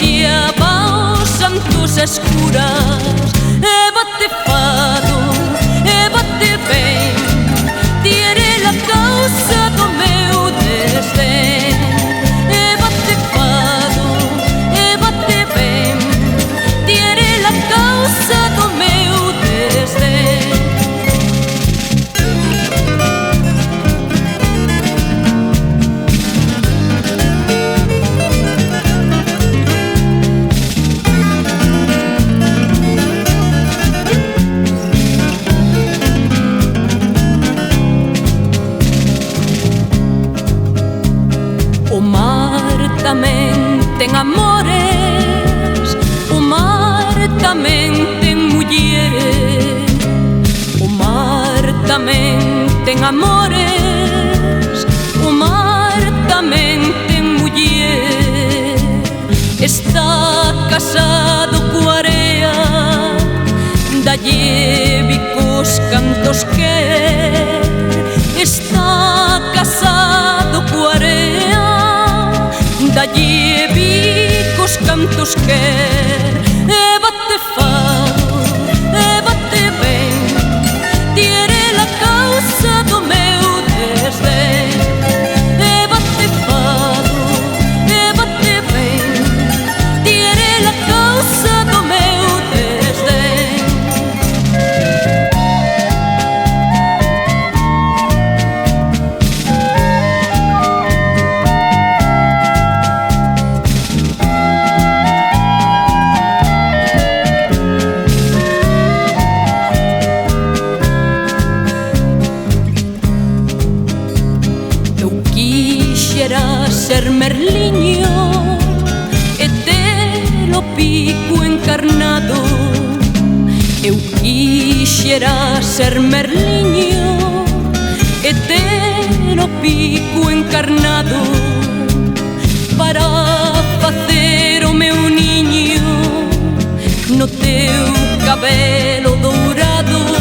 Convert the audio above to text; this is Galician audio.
deixaba os santos escuras. E bate fado, e bate ben, ti eres a causa do meu desdén. E bate fado, e bate ben, ti eres a causa do meu desdén. O mar tamén ten amores, o mar tamén ten muller. O mar tamén ten amores, o mar tamén ten muller. Está casado coa area, dalle bicos cantos quer. Está casado coa area, dalle bicos cantos quer. E bate fado, e bate ben, ti eres a causa do meu desdén. E bate fado, e bate ben, ti eres a causa do meu desdén. Quixera ser merliño e ter o pico encarnado. Eu quixera ser merliño e ter o pico encarnado, para facer o meu niño no teu cabelo dourado.